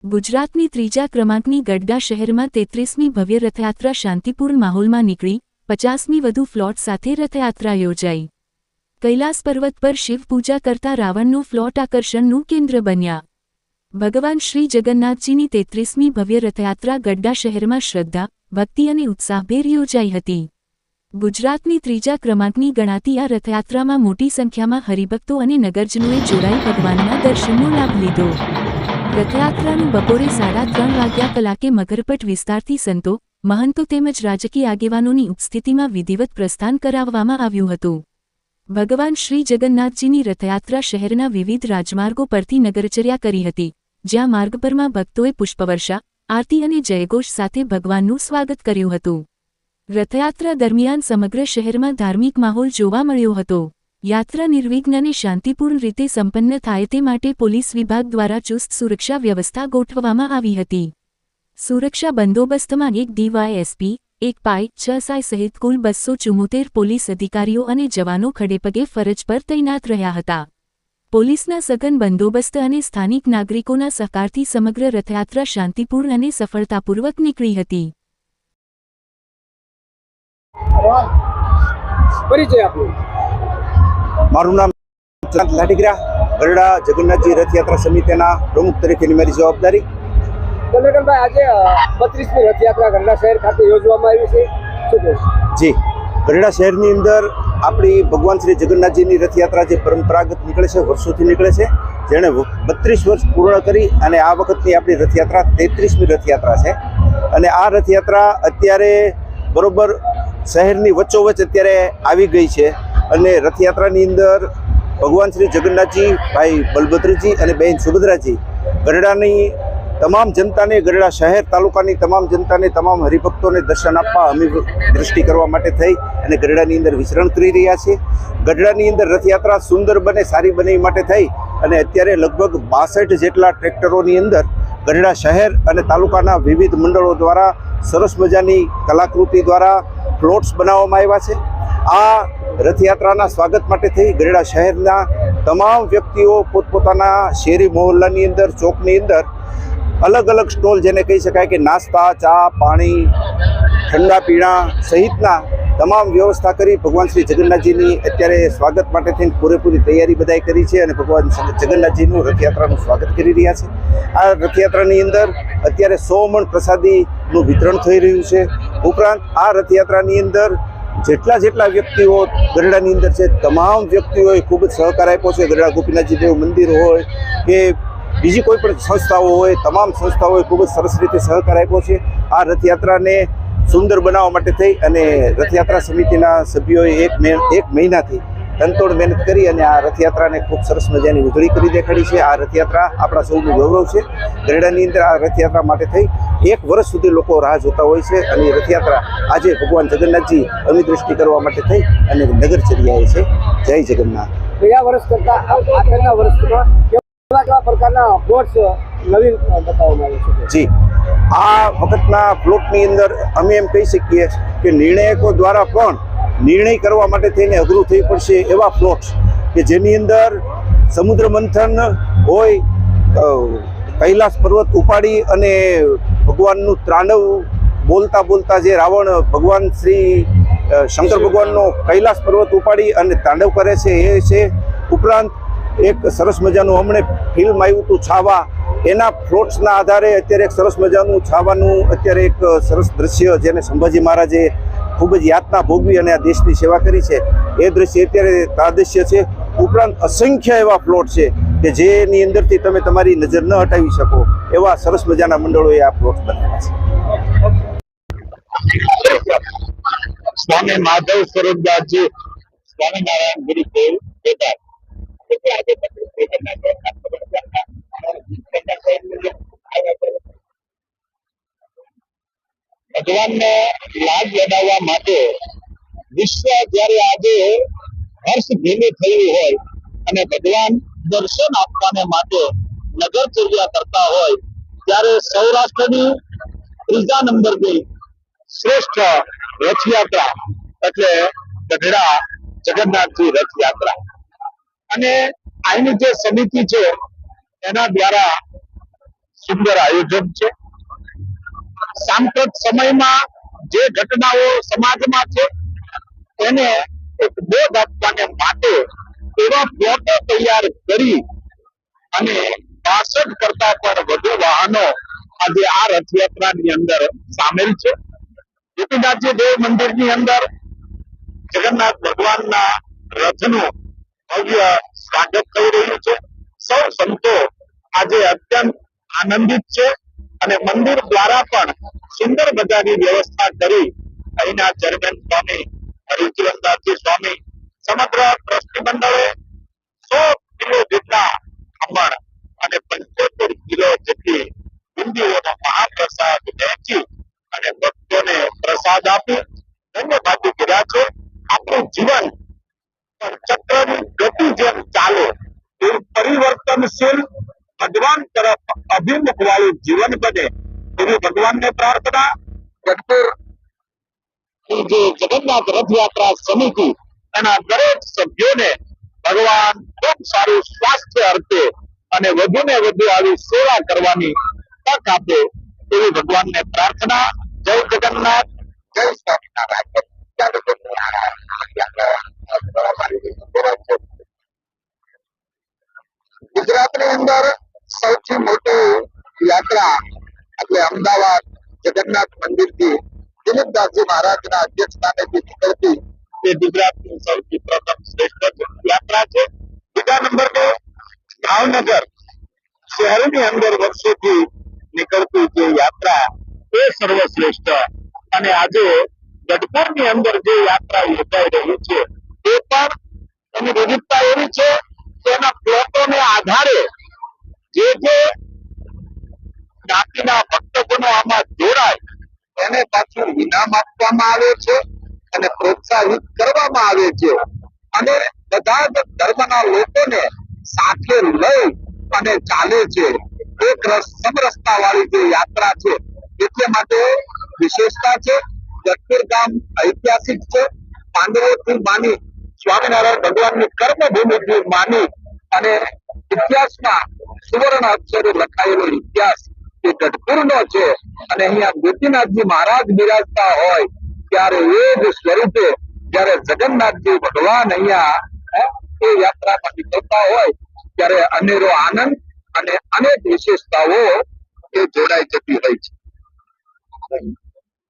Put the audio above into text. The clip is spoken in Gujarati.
ગુજરાતની ત્રીજા ક્રમાંકની ગઢડા શહેરમાં 33મી ભવ્ય રથયાત્રા શાંતિપૂર્ણ માહોલમાં નીકળી 50મી વધુ ફ્લોટ સાથે રથયાત્રા યોજાઈ। કૈલાસ પર્વત પર શિવ પૂજા કરતા રાવણનો ફ્લોટ આકર્ષણનું કેન્દ્ર બન્યા। ભગવાન શ્રી જગન્નાથજીની 33મી ભવ્ય રથયાત્રા ગઢડા શહેરમાં શ્રદ્ધા, ભક્તિ અને ઉત્સાહભેર યોજાઈ હતી। ગુજરાતની ત્રીજા ક્રમાંકની ગણાતી આ રથયાત્રામાં મોટી સંખ્યામાં હરિભક્તો અને નગરજનોએ જોડાઈ ભગવાનના દર્શનનો લાભ લીધો। રથયાત્રાનું બપોરે 3:30 વાગ્યા કલાકે મગરપટ વિસ્તારથી સંતો, મહંતો તેમજ રાજકીય આગેવાનોની ઉપસ્થિતિમાં વિધિવત પ્રસ્થાન કરાવવામાં આવ્યું હતું। ભગવાન શ્રી જગન્નાથજીની રથયાત્રા શહેરના વિવિધ રાજમાર્ગો પરથી નગરચર્યા કરી હતી, જ્યાં માર્ગ પરમાં ભક્તોએ પુષ્પવર્ષા, આરતી અને જયઘોષ સાથે ભગવાનનું સ્વાગત કર્યું હતું। રથયાત્રા દરમિયાન સમગ્ર શહેરમાં ધાર્મિક માહોલ જોવા મળ્યો હતો। યાત્રા નિર્વિઘ્ન અને શાંતિપૂર્ણ રીતે સંપન્ન થાય તે માટે પોલીસ વિભાગ દ્વારા ચુસ્ત સુરક્ષા વ્યવસ્થા ગોઠવવામાં આવી હતી। સુરક્ષા બંદોબસ્તમાં 1 ડીવાયએસપી, 1 પાઈ, 6 સાય સહિત કુલ 274 પોલીસ અધિકારીઓ અને જવાનો ખડેપગે ફરજ પર તૈનાત રહ્યા હતા। પોલીસના સઘન બંદોબસ્ત અને સ્થાનિક નાગરિકોના સહકારથી સમગ્ર રથયાત્રા શાંતિપૂર્ણ અને સફળતાપૂર્વક નીકળી હતી। મારું નામ લાઠીગરા, ગઢડા જગન્નાથજી રથયાત્રા સમિતિના પ્રમુખ તરીકેની મારી જવાબદારી। ચંદ્રકાંતભાઈ, આજે 32મી રથયાત્રા ગઢડા શહેર ખાતે યોજવામાં આવી છે, શું કહેશો? જી, ગઢડા શહેરની અંદર આપણી ભગવાન શ્રી જગન્નાથજીની રથયાત્રા જે પરંપરાગત નીકળે છે, વર્ષોથી નીકળે છે, જેણે 32 વર્ષ પૂર્ણ કરી અને આ વખતની આપણી રથયાત્રા 33મી રથયાત્રા છે। અને આ રથયાત્રા અત્યારે બરોબર શહેરની વચ્ચોવચ્ચ અત્યારે આવી ગઈ છે। અને રથયાત્રાની અંદર ભગવાન શ્રી જગન્નાથજી, ભાઈ બલભદ્રજી અને બહેન સુભદ્રાજી ગઢડાની તમામ જનતાને, ગઢડા શહેર તાલુકાની તમામ જનતાને, તમામ હરિભક્તોને દર્શન આપવા અમી દૃષ્ટિ કરવા માટે થઈ અને ગઢડાની અંદર વિચરણ કરી રહ્યા છે। ગઢડાની અંદર રથયાત્રા સુંદર બને, સારી બને એ માટે થઈ અને અત્યારે લગભગ 62 જેટલા ટ્રેક્ટરોની અંદર ગઢડા શહેર અને તાલુકાના વિવિધ મંડળો દ્વારા સરસ મજાની કલાકૃતિ દ્વારા ફ્લોટ્સ બનાવવામાં આવ્યા છે। આ રથયાત્રાના સ્વાગત માટે થઈ ગઢડા શહેરના તમામ વ્યક્તિઓ પોતપોતાના શેરી મહોલ્લાની અંદર, ચોકની અંદર અલગ અલગ સ્ટોલ, જેને કહી શકાય કે નાસ્તા, ચા, પાણી, ઠંડા પીણા સહિતના તમામ વ્યવસ્થા કરી ભગવાન શ્રી જગન્નાથજીની અત્યારે સ્વાગત માટે થઈને પૂરેપૂરી તૈયારી બધાએ કરી છે અને ભગવાન જગન્નાથજીનું રથયાત્રાનું સ્વાગત કરી રહ્યા છે। આ રથયાત્રાની અંદર અત્યારે 100 મણ પ્રસાદીનું વિતરણ થઈ રહ્યું છે। ઉપરાંત આ રથયાત્રાની અંદર જેટલા વ્યક્તિઓ ગઢડાની અંદર છે, તમામ વ્યક્તિઓએ ખૂબ જ સહકાર આપ્યો છે। ગઢડા ગોપીનાથજી દેવ મંદિર હોય કે બીજી કોઈ પણ સંસ્થાઓ હોય, તમામ સંસ્થાઓએ ખૂબ જ સરસ રીતે સહકાર આપ્યો છે। આ રથયાત્રાને સુંદર બનાવવા માટે થઈ અને રથયાત્રા સમિતિના સભ્યોએ એક મહિનાથી તનતોડ મહેનત કરી અને આ રથયાત્રાને ખૂબ સરસ મજાની ઉજળી કરી દેખાડી છે। આ રથયાત્રા આપણા સૌનું ગૌરવ છે। ગઢડાની અંદર આ રથયાત્રા માટે થઈ 1 વર્ષ સુધી લોકો રાહ જોતા હોય છે અને રથયાત્રા આજે ભગવાન જગન્નાથજી અમી દૃષ્ટિ કરવા માટે થઈ અને નગરચર્યાએ છે। જય જગન્નાથ। ગયા વર્ષ કરતાં આગળના વર્ષમાં કેવા પ્રકારના પ્લોટ્સ નવીન બતાવવામાં આવ્યા છે? જી, આ વખતના પ્લોટની અંદર અમે એમ કહી શકીએ કે નિર્ણયકો દ્વારા પણ નિર્ણય કરવા માટે થઈને અઘરું થઈ પડશે એવા પ્લોટ્સ કે જેની અંદર સમુદ્ર મંથન હોય, કૈલાસ પર્વત ઉપાડી અને ભગવાનનું ત્રાંડવ બોલતા જે રાવણ ભગવાન શ્રી શંકર ભગવાનનો કૈલાસ પર્વત ઉપાડી અને તાંડવ કરે છે એ છે। ઉપરાંત એક સરસ મજાનું હમણે ફિલ્મ આવ્યું હતું છાવા, એના ફ્લોટ્સના આધારે અત્યારે એક સરસ મજાનું છાવાનું અત્યારે એક સરસ દ્રશ્ય, જેને સંભાજી મહારાજે ખૂબ જ યાતના ભોગવી અને આ દેશની સેવા કરી છે, એ દ્રશ્ય અત્યારે તાદૃશ્ય છે। ઉપરાંત અસંખ્ય એવા પ્લોટ છે કે જેની અંદરથી તમે તમારી નજર ન હટાવી શકો એવા સરસ મજાના મંડળોએ આ પ્લોટ બનાવ્યા છે। સ્વામી માધવ સ્વરૂપદાસજી, સ્વામિનારાયણ ગુરુકુળ, કેદાર। ભગવાનને લાજ લડાવવા માટે વિશ્વ જ્યારે આજે હર્ષ ભેગું થયું હોય અને ભગવાન દર્શન આપવાને માટે નગરચર્યા કરતા હોય, ત્યારે સૌરાષ્ટ્રની ત્રીજા નંબરની શ્રેષ્ઠ રથયાત્રા એટલે ગઢડા જગન્નાથજી રથયાત્રા અને આની જે સમિતિ છે એના દ્વારા સુંદર આયોજન છે. સાંપ્રત સમયમાં જે ઘટનાઓ સમાજમાં છે એને એક બોધ આપવાને માટે એવા પ્લોટો તૈયાર કરી અને 62 કરતા પણ વધુ વાહનો આજે આ રથયાત્રાની અંદર સામેલ છે. ગોપીનાથજી દેવ મંદિરની અંદર જગન્નાથ ભગવાનના રથનું ભવ્ય સ્વાગત થઈ રહ્યું છે. સૌ સંતો આજે અત્યંત આનંદિત છે અને મંદિર દ્વારા પણ સુંદર મજાની વ્યવસ્થા કરી અહીંના ચેરમેન સ્વામી હરિચરણદાસજી સ્વામી સમગ્ર ટ્રસ્ટી મંડળે 100 કિલો જેટલા ખમણ અને 75 કિલો જેટલી બુંદીઓનો મહાપ્રસાદ વહેંચી અને ભક્તોને પ્રસાદ આપી ધન્યવાદ કર્યા છે. આપણું જીવન ચક્રની ગતિ જેમ ચાલે એવું પરિવર્તનશીલ ભગવાન તરફ અભિમુખ વાળું જીવન બને એવી ભગવાનને પ્રાર્થના. ગઢપુર જે જગન્નાથ રથયાત્રા સમિતિ એના દરેક સભ્યોને ભગવાન ખૂબ સારું સ્વાસ્થ્ય અર્પે અને વધુ ને વધુ આવી સેવા કરવાની તક આપે એવી ભગવાનને પ્રાર્થના. જય જગન્નાથ, જય સ્વામિનારાયણ. ગુજરાતની અંદર સૌથી મોટી યાત્રા એટલે અમદાવાદ જગન્નાથ મંદિરથી દિલીપદાસજી મહારાજના અધ્યક્ષસ્થાને નીકળતી એ ગુજરાતની સૌથી પ્રથમ શ્રેષ્ઠ યાત્રા છે. બીજા નંબરે ભાવનગર શહેરની અંદર વર્ષોથી નીકળતી જે યાત્રા એ સર્વશ્રેષ્ઠ. અને આજે ગઢપુરની અંદર જે યાત્રા યોજાઈ રહી છે એ પણ એની વિવિધતા એવી છે કે એના પ્લોટોને આધારે જે જ્ઞાતિના ભક્તજનો આમાં જોડાય એને પાછું ઇનામ આપવામાં આવે છે અને પ્રોત્સાહિત કરવામાં આવે છે અને બધા જ ધર્મના લોકોને સાથે લઈ અને ચાલે છે. એક સમરસતા વાળી જે યાત્રા છે એટલે માટે વિશેષતા છે. ગઢપુર ગામ ઐતિહાસિક છે. પાંડવોથી માની સ્વામિનારાયણ ભગવાનની કર્મભૂમિથી માની અને ઇતિહાસમાં સુવર્ણ અક્ષરે લખાયેલો ઇતિહાસ એ ગઢપુરનો છે. અને અહીંયા ગોપીનાથજી મહારાજ બિરાજતા હોય ત્યારે એ જ સ્વરૂપે જયારે જગન્નાથજી ભગવાન અહીંયા એ યાત્રામાં નીકળતા હોય ત્યારે અનેરો આનંદ અને અનેક વિશેષતાઓ એ જોડાઈ જતી હોય છે.